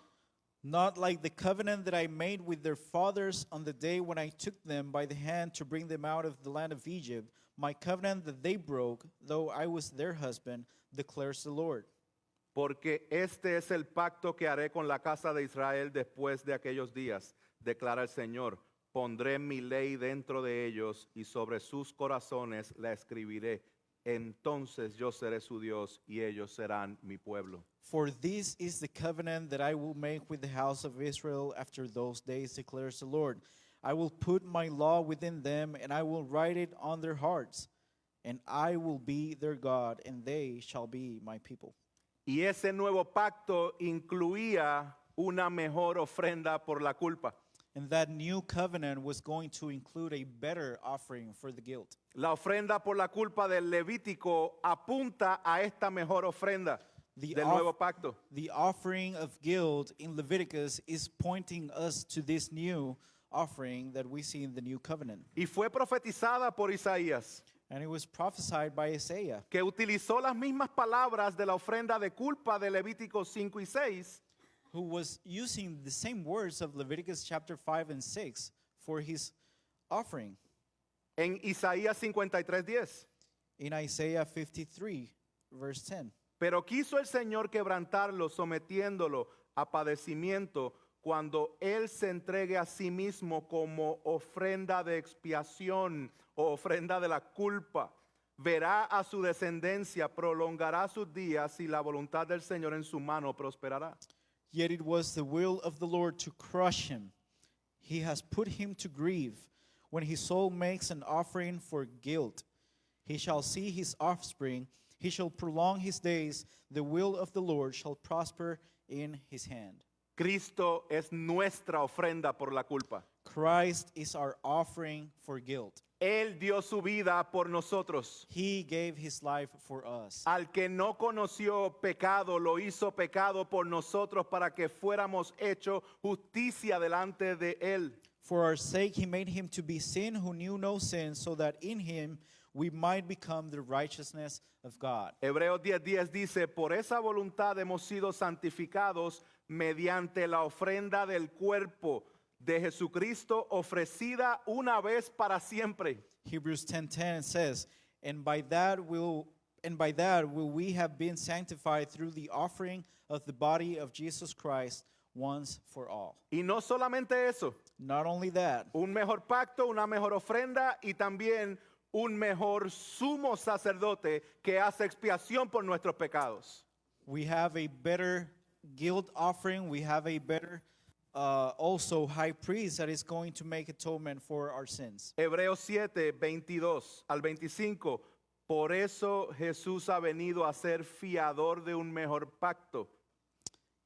[SPEAKER 2] not like the covenant that I made with their fathers on the day when I took them by the hand to bring them out of the land of Egypt, my covenant that they broke, though I was their husband, declares the Lord.
[SPEAKER 1] Porque este es el pacto que haré con la casa de Israel después de aquellos días, declara el Señor. Pondré mi ley dentro de ellos y sobre sus corazones la escribiré. Entonces yo seré su Dios y ellos serán mi pueblo.
[SPEAKER 2] For this is the covenant that I will make with the house of Israel after those days, declares the Lord. I will put my law within them, and I will write it on their hearts, and I will be their God, and they shall be my people.
[SPEAKER 1] Y ese nuevo pacto incluía una mejor ofrenda por la culpa.
[SPEAKER 2] And that new covenant was going to include a better offering for the guilt.
[SPEAKER 1] La ofrenda por la culpa del Levítico apunta a esta mejor ofrenda del nuevo pacto.
[SPEAKER 2] The offering of guilt in Leviticus is pointing us to this new offering that we see in the new covenant.
[SPEAKER 1] Y fue profetizada por Isaías,
[SPEAKER 2] And it was prophesied by Isaiah,
[SPEAKER 1] que utilizó las mismas palabras de la ofrenda de culpa de Levítico 5 y 6
[SPEAKER 2] who was using the same words of Leviticus chapter 5 and 6 for his offering
[SPEAKER 1] en Isaías 53:10.
[SPEAKER 2] in Isaiah 53, verse 10.
[SPEAKER 1] Pero quiso el Señor quebrantarlo, sometiéndolo a padecimiento, cuando Él se entregue a sí mismo como ofrenda de expiación o ofrenda de la culpa. Verá a su descendencia, prolongará sus días y la voluntad del Señor en su mano prosperará.
[SPEAKER 2] Yet it was the will of the Lord to crush him. He has put him to grief. When his soul makes an offering for guilt, he shall see his offspring. He shall prolong his days. The will of the Lord shall prosper in his hand.
[SPEAKER 1] Cristo es nuestra ofrenda por la culpa.
[SPEAKER 2] Christ is our offering for guilt.
[SPEAKER 1] Él dio su vida por nosotros.
[SPEAKER 2] He gave his life for us.
[SPEAKER 1] Al que no conoció pecado, lo hizo pecado por nosotros para que fuéramos hechos justicia delante de Él.
[SPEAKER 2] For our sake he made him to be sin who knew no sin, so that in him we might become the righteousness of God.
[SPEAKER 1] Hebreos 10:10 dice, por esa voluntad hemos sido santificados mediante la ofrenda del cuerpo de Jesucristo ofrecida una vez para siempre.
[SPEAKER 2] Hebrews 10:10 says, and by that will we have been sanctified through the offering of the body of Jesus Christ once for all.
[SPEAKER 1] Y no solamente eso,
[SPEAKER 2] Not only that,
[SPEAKER 1] un mejor pacto, una mejor ofrenda y también un mejor sumo sacerdote que hace expiación por nuestros pecados.
[SPEAKER 2] we have a better guilt offering. We have a better also high priest that is going to make atonement for our sins.
[SPEAKER 1] Hebreos 7:22 al 25. Por eso Jesús ha venido a ser fiador de un mejor pacto.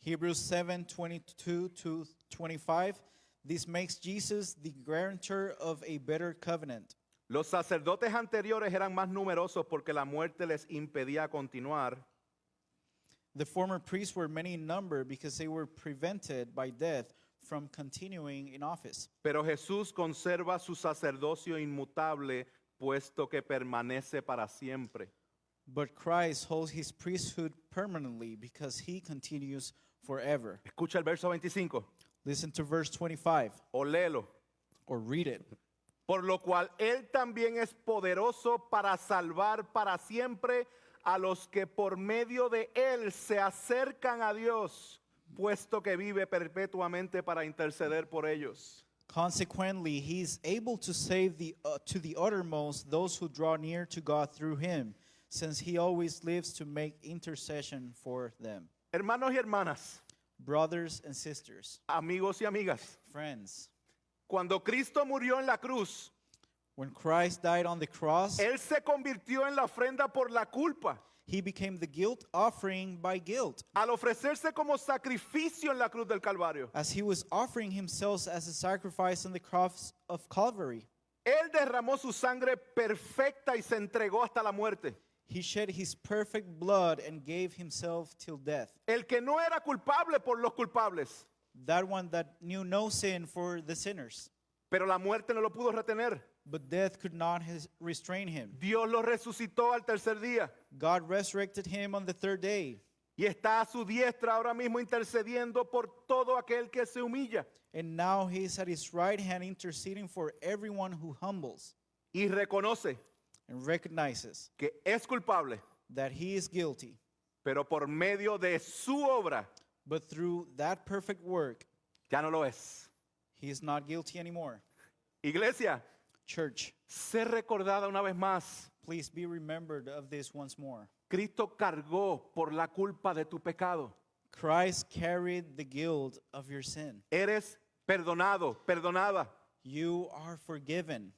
[SPEAKER 2] Hebrews 7:22 to 25. This makes Jesus the guarantor of a better covenant.
[SPEAKER 1] Los sacerdotes anteriores eran más numerosos porque la muerte les impedía continuar.
[SPEAKER 2] The former priests were many in number because they were prevented by death from continuing in office.
[SPEAKER 1] Pero Jesús conserva su sacerdocio inmutable, puesto que permanece para siempre.
[SPEAKER 2] But Christ holds his priesthood permanently because he continues forever.
[SPEAKER 1] Escucha el verso 25
[SPEAKER 2] Listen to verse 25
[SPEAKER 1] o léelo.
[SPEAKER 2] or read it.
[SPEAKER 1] Por lo cual Él también es poderoso para salvar para siempre a los que por medio de Él se acercan a Dios, puesto que vive perpetuamente para interceder por ellos.
[SPEAKER 2] Consequently, he is able to save to the uttermost those who draw near to God through him, since he always lives to make intercession for them.
[SPEAKER 1] Hermanos y hermanas,
[SPEAKER 2] Brothers and sisters,
[SPEAKER 1] amigos y amigas,
[SPEAKER 2] friends,
[SPEAKER 1] cuando Cristo murió en la cruz,
[SPEAKER 2] when Christ died on the cross,
[SPEAKER 1] Él se convirtió en la ofrenda por la culpa.
[SPEAKER 2] he became the guilt offering by guilt,
[SPEAKER 1] Al ofrecerse como sacrificio en la cruz del Calvario,
[SPEAKER 2] as he was offering himself as a sacrifice on the cross of Calvary.
[SPEAKER 1] Él derramó su sangre perfecta y se entregó hasta la muerte.
[SPEAKER 2] He shed his perfect blood and gave himself till death.
[SPEAKER 1] El que no era culpable por los culpables,
[SPEAKER 2] That one that knew no sin for the sinners.
[SPEAKER 1] pero la muerte no lo pudo retener.
[SPEAKER 2] But death could not restrain him.
[SPEAKER 1] Dios lo resucitó al tercer día.
[SPEAKER 2] God resurrected him on the third day.
[SPEAKER 1] Y está a su diestra ahora mismo intercediendo por todo aquel que se humilla
[SPEAKER 2] And now he is at his right hand interceding for everyone who humbles
[SPEAKER 1] y reconoce
[SPEAKER 2] and recognizes
[SPEAKER 1] que es culpable,
[SPEAKER 2] that he is guilty.
[SPEAKER 1] pero por medio de su obra
[SPEAKER 2] But through that perfect work,
[SPEAKER 1] ya no lo es.
[SPEAKER 2] he is not guilty anymore.
[SPEAKER 1] Iglesia,
[SPEAKER 2] Church,
[SPEAKER 1] sé recordada una vez más.
[SPEAKER 2] please be remembered of this once more.
[SPEAKER 1] Cristo cargó por la culpa de tu pecado.
[SPEAKER 2] Christ carried the guilt of your sin.
[SPEAKER 1] Eres perdonado, perdonada.
[SPEAKER 2] You are forgiven.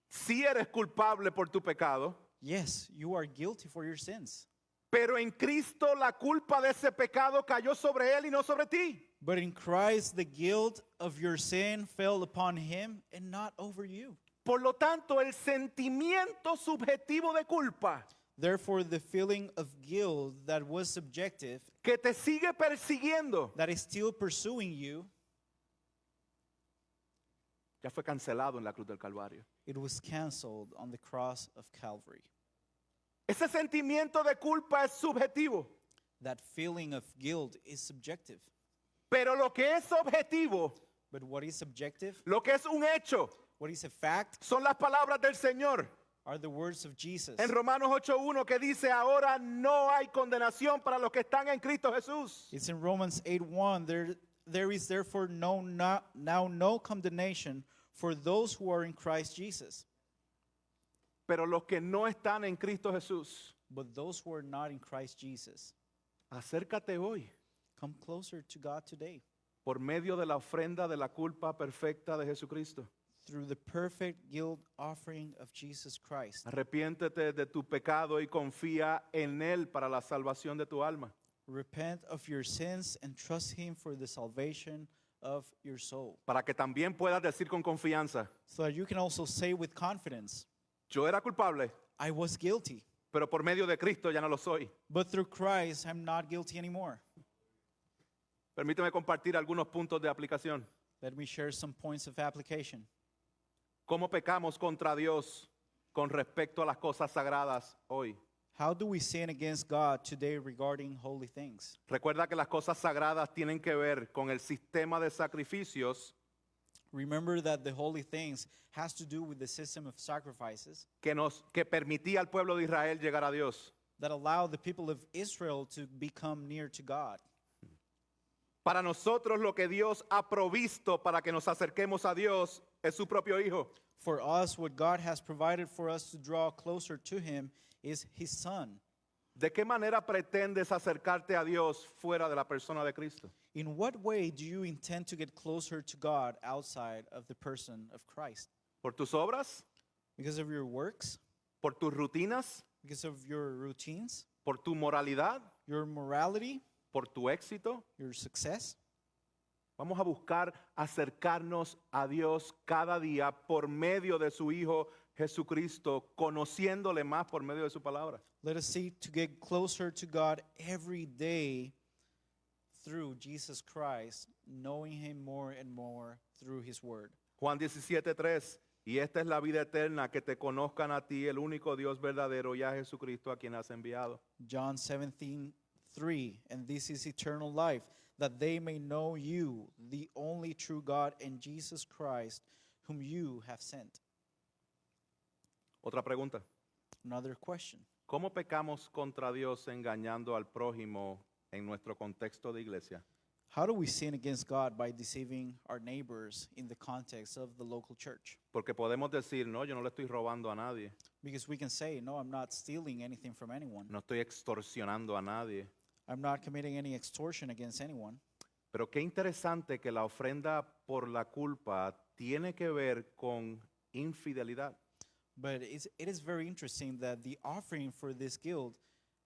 [SPEAKER 1] Sí eres culpable por tu pecado,
[SPEAKER 2] Yes, you are guilty for your sins.
[SPEAKER 1] pero en Cristo la culpa de ese pecado cayó sobre él y no sobre ti.
[SPEAKER 2] But in Christ, the guilt of your sin fell upon him and not over you.
[SPEAKER 1] Por lo tanto, el sentimiento subjetivo de culpa
[SPEAKER 2] Therefore, the feeling of guilt that was subjective,
[SPEAKER 1] que te sigue persiguiendo
[SPEAKER 2] that is still pursuing you,
[SPEAKER 1] ya fue cancelado en la cruz del Calvario.
[SPEAKER 2] it was canceled on the cross of Calvary.
[SPEAKER 1] Ese sentimiento de culpa es subjetivo,
[SPEAKER 2] That feeling of guilt is subjective.
[SPEAKER 1] pero lo que es objetivo,
[SPEAKER 2] But what is subjective,
[SPEAKER 1] lo que es un hecho,
[SPEAKER 2] what is a fact,
[SPEAKER 1] son las palabras del Señor
[SPEAKER 2] are the words of Jesus.
[SPEAKER 1] en Romanos 8:1 que dice, ahora no hay condenación para los que están en Cristo Jesús.
[SPEAKER 2] It's in Romans 8:1. There is therefore now no condemnation for those who are in Christ Jesus.
[SPEAKER 1] Pero los que no están en Cristo Jesús,
[SPEAKER 2] But those who are not in Christ Jesus,
[SPEAKER 1] acércate hoy
[SPEAKER 2] come closer to God today
[SPEAKER 1] por medio de la ofrenda de la culpa perfecta de Jesucristo.
[SPEAKER 2] through the perfect guilt offering of Jesus Christ.
[SPEAKER 1] Arrepiéntete de tu pecado y confía en Él para la salvación de tu alma.
[SPEAKER 2] Repent of your sins and trust Him for the salvation of your soul.
[SPEAKER 1] Para que también puedas decir con confianza,
[SPEAKER 2] So that you can also say with confidence,
[SPEAKER 1] yo era culpable,
[SPEAKER 2] I was guilty,
[SPEAKER 1] pero por medio de Cristo ya no lo soy.
[SPEAKER 2] but through Christ I'm not guilty anymore.
[SPEAKER 1] Permíteme compartir algunos puntos de aplicación.
[SPEAKER 2] Let me share some points of application.
[SPEAKER 1] ¿Cómo pecamos contra Dios con respecto a las cosas sagradas hoy?
[SPEAKER 2] How do we sin against God today regarding holy things?
[SPEAKER 1] Recuerda que las cosas sagradas tienen que ver con el sistema de sacrificios
[SPEAKER 2] Remember that the holy things has to do with the system of sacrifices
[SPEAKER 1] que permitía al pueblo de Israel llegar a Dios.
[SPEAKER 2] that allow the people of Israel to become near to God.
[SPEAKER 1] Para nosotros lo que Dios ha provisto para que nos acerquemos a Dios es su propio Hijo.
[SPEAKER 2] For us, what God has provided for us to draw closer to Him is His Son.
[SPEAKER 1] ¿De qué manera pretendes acercarte a Dios fuera de la persona de Cristo?
[SPEAKER 2] In what way do you intend to get closer to God outside of the person of Christ?
[SPEAKER 1] ¿Por tus obras?
[SPEAKER 2] Because of your works?
[SPEAKER 1] ¿Por tus rutinas?
[SPEAKER 2] Because of your routines?
[SPEAKER 1] ¿Por tu moralidad?
[SPEAKER 2] Your morality?
[SPEAKER 1] ¿Por tu éxito?
[SPEAKER 2] Your success?
[SPEAKER 1] Vamos a buscar acercarnos a Dios cada día por medio de su Hijo Jesucristo, conociéndole más por medio de su palabra.
[SPEAKER 2] Let us seek to get closer to God every day through Jesus Christ, knowing Him more and more through His Word.
[SPEAKER 1] Juan 17:3, y esta es la vida eterna, que te conozcan a ti, el único Dios verdadero, y a Jesucristo a quien has enviado.
[SPEAKER 2] John 17:3, and this is eternal life, that they may know you, the only true God, and Jesus Christ, whom you have sent.
[SPEAKER 1] Otra pregunta.
[SPEAKER 2] Another question.
[SPEAKER 1] ¿Cómo pecamos contra Dios engañando al prójimo en nuestro contexto de iglesia?
[SPEAKER 2] How do we sin against God by deceiving our neighbors in the context of the local church?
[SPEAKER 1] Porque podemos decir, no, yo no le estoy robando a nadie,
[SPEAKER 2] Because we can say, no, I'm not stealing anything from anyone.
[SPEAKER 1] no estoy extorsionando a nadie.
[SPEAKER 2] I'm not committing any extortion against anyone.
[SPEAKER 1] Pero qué interesante que la ofrenda por la culpa tiene que ver con infidelidad.
[SPEAKER 2] But it is very interesting that the offering for this guilt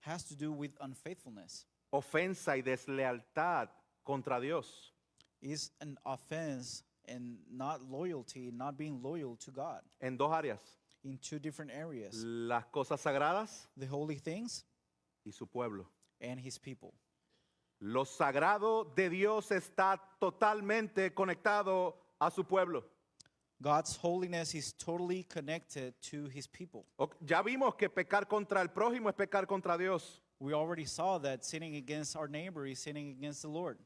[SPEAKER 2] has to do with unfaithfulness.
[SPEAKER 1] Ofensa y deslealtad contra Dios.
[SPEAKER 2] It's an offense and not loyalty, not being loyal to God
[SPEAKER 1] En dos áreas,
[SPEAKER 2] in two different areas.
[SPEAKER 1] las cosas sagradas
[SPEAKER 2] The holy things
[SPEAKER 1] y su pueblo.
[SPEAKER 2] and His people.
[SPEAKER 1] Lo sagrado de Dios está totalmente conectado a su pueblo.
[SPEAKER 2] God's holiness is totally connected to His people.
[SPEAKER 1] Ya vimos que pecar contra el prójimo es pecar contra Dios.
[SPEAKER 2] We already saw that sinning against our neighbor is sinning against the Lord.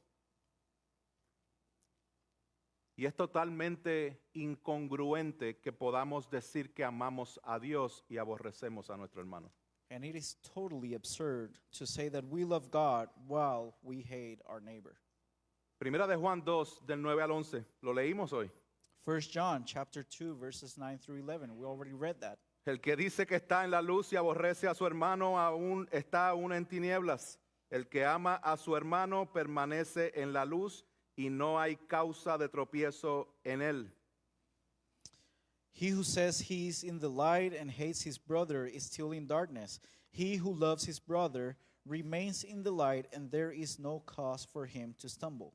[SPEAKER 1] Y es totalmente incongruente que podamos decir que amamos a Dios y aborrecemos a nuestro hermano.
[SPEAKER 2] And it is totally absurd to say that we love God while we hate our neighbor.
[SPEAKER 1] Primera de Juan 2, del 9 al 11, lo leímos hoy.
[SPEAKER 2] 1 John chapter 2, verses 9 through 11. We already read that.
[SPEAKER 1] El que dice que está en la luz y aborrece a su hermano está aún en tinieblas. El que ama a su hermano permanece en la luz y no hay causa de tropiezo en él.
[SPEAKER 2] He who says he is in the light and hates his brother is still in darkness. He who loves his brother remains in the light, and there is no cause for him to stumble.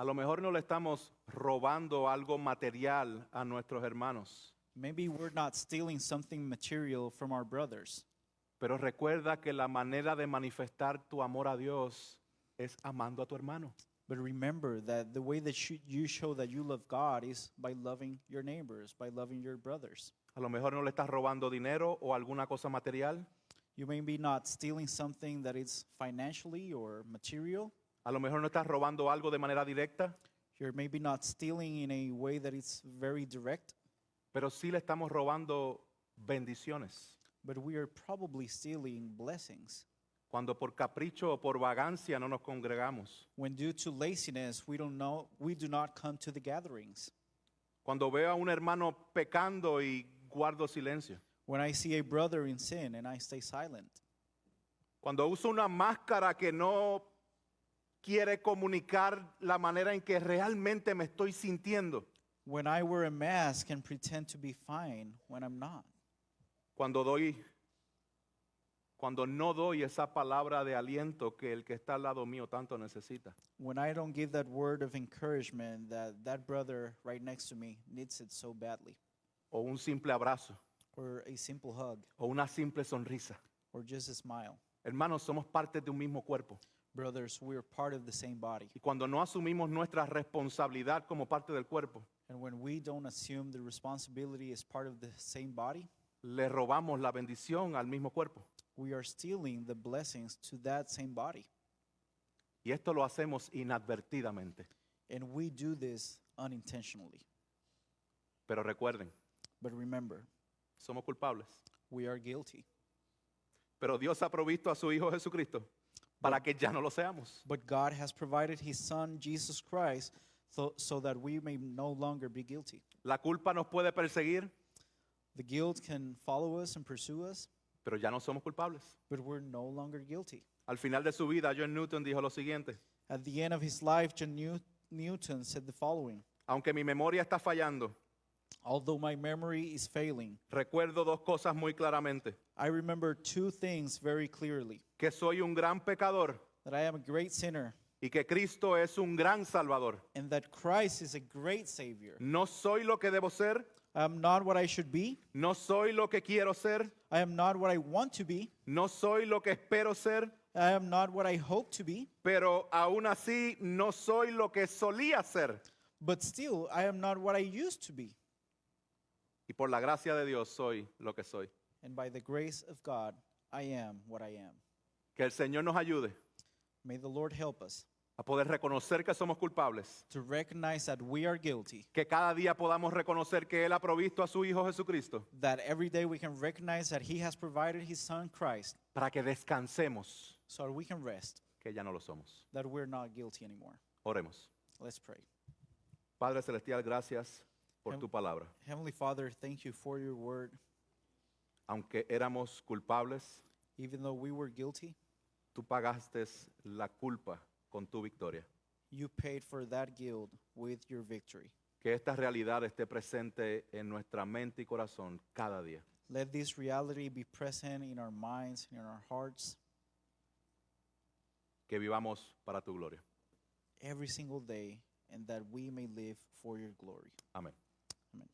[SPEAKER 1] A lo mejor no le estamos robando algo material a nuestros hermanos,
[SPEAKER 2] Maybe we're not stealing something material from our brothers,
[SPEAKER 1] pero recuerda que la manera de manifestar tu amor a Dios es amando a tu hermano.
[SPEAKER 2] but remember that the way that you show that you love God is by loving your neighbors, by loving your brothers.
[SPEAKER 1] A lo mejor no le estás robando dinero o alguna cosa material.
[SPEAKER 2] You may be not stealing something that is financially or material.
[SPEAKER 1] A lo mejor no estás robando algo de manera directa,
[SPEAKER 2] You're maybe not stealing in a way that is very direct,
[SPEAKER 1] pero sí le estamos robando bendiciones.
[SPEAKER 2] but we are probably stealing blessings.
[SPEAKER 1] Cuando por capricho o por vagancia no nos congregamos.
[SPEAKER 2] When due to laziness we do not come to the gatherings.
[SPEAKER 1] Cuando veo a un hermano pecando y guardo silencio.
[SPEAKER 2] When I see a brother in sin and I stay silent.
[SPEAKER 1] Cuando uso una máscara que no quiere comunicar la manera en que realmente me estoy sintiendo.
[SPEAKER 2] When I wear a mask and pretend to be fine when I'm not.
[SPEAKER 1] Cuando no doy esa palabra de aliento que el que está al lado mío tanto necesita.
[SPEAKER 2] When I don't give that word of encouragement that brother right next to me needs it so badly.
[SPEAKER 1] O un simple abrazo.
[SPEAKER 2] Or a simple hug.
[SPEAKER 1] O una simple sonrisa.
[SPEAKER 2] Or just a smile.
[SPEAKER 1] Hermanos, somos parte de un mismo cuerpo.
[SPEAKER 2] Brothers, we are part of the same body.
[SPEAKER 1] Y cuando no asumimos nuestra responsabilidad como parte del cuerpo,
[SPEAKER 2] And when we don't assume the responsibility as part of the same body,
[SPEAKER 1] le robamos la bendición al mismo cuerpo.
[SPEAKER 2] we are stealing the blessings to that same body.
[SPEAKER 1] Y esto lo hacemos inadvertidamente.
[SPEAKER 2] And we do this unintentionally.
[SPEAKER 1] Pero recuerden,
[SPEAKER 2] But remember,
[SPEAKER 1] somos culpables.
[SPEAKER 2] we are guilty.
[SPEAKER 1] Pero Dios ha provisto a su Hijo Jesucristo para que ya no lo seamos.
[SPEAKER 2] But God has provided his Son, Jesus Christ, so that we may no longer be guilty.
[SPEAKER 1] La culpa nos puede perseguir,
[SPEAKER 2] The guilt can follow us and pursue us,
[SPEAKER 1] pero ya no somos culpables.
[SPEAKER 2] but we're no longer guilty.
[SPEAKER 1] Al final de su vida, John Newton dijo lo siguiente:
[SPEAKER 2] At the end of his life, John Newton said the following:
[SPEAKER 1] aunque mi memoria está fallando,
[SPEAKER 2] although my memory is failing,
[SPEAKER 1] recuerdo dos cosas muy claramente:
[SPEAKER 2] I remember two things very clearly.
[SPEAKER 1] que soy un gran pecador
[SPEAKER 2] That I am a great sinner,
[SPEAKER 1] y que Cristo es un gran Salvador.
[SPEAKER 2] and that Christ is a great Savior.
[SPEAKER 1] No soy lo que debo ser,
[SPEAKER 2] I am not what I should be.
[SPEAKER 1] no soy lo que quiero ser,
[SPEAKER 2] I am not what I want to be.
[SPEAKER 1] no soy lo que espero ser,
[SPEAKER 2] I am not what I hope to be.
[SPEAKER 1] pero aún así no soy lo que solía ser.
[SPEAKER 2] But still, I am not what I used to be.
[SPEAKER 1] Y por la gracia de Dios soy lo que soy.
[SPEAKER 2] And by the grace of God, I am what I am.
[SPEAKER 1] Que el Señor nos ayude
[SPEAKER 2] May the Lord help us
[SPEAKER 1] a poder reconocer que somos culpables.
[SPEAKER 2] to recognize that we are guilty,
[SPEAKER 1] Que cada día podamos reconocer que Él ha provisto a su Hijo Jesucristo
[SPEAKER 2] that every day we can recognize that He has provided His Son Christ,
[SPEAKER 1] para que descansemos
[SPEAKER 2] so that we can rest,
[SPEAKER 1] que ya no lo somos.
[SPEAKER 2] that we're not guilty anymore.
[SPEAKER 1] Oremos.
[SPEAKER 2] Let's pray.
[SPEAKER 1] Padre Celestial, gracias por
[SPEAKER 2] Hem-
[SPEAKER 1] tu palabra.
[SPEAKER 2] Heavenly Father, thank you for your word.
[SPEAKER 1] Aunque éramos culpables,
[SPEAKER 2] Even though we were guilty,
[SPEAKER 1] tú pagaste la culpa con tu victoria.
[SPEAKER 2] you paid for that guilt with your victory.
[SPEAKER 1] Que esta realidad esté presente en nuestra mente y corazón cada día.
[SPEAKER 2] Let this reality be present in our minds and in our hearts
[SPEAKER 1] Que vivamos para tu gloria.
[SPEAKER 2] every single day, and that we may live for your glory.
[SPEAKER 1] Amén.
[SPEAKER 2] Amen.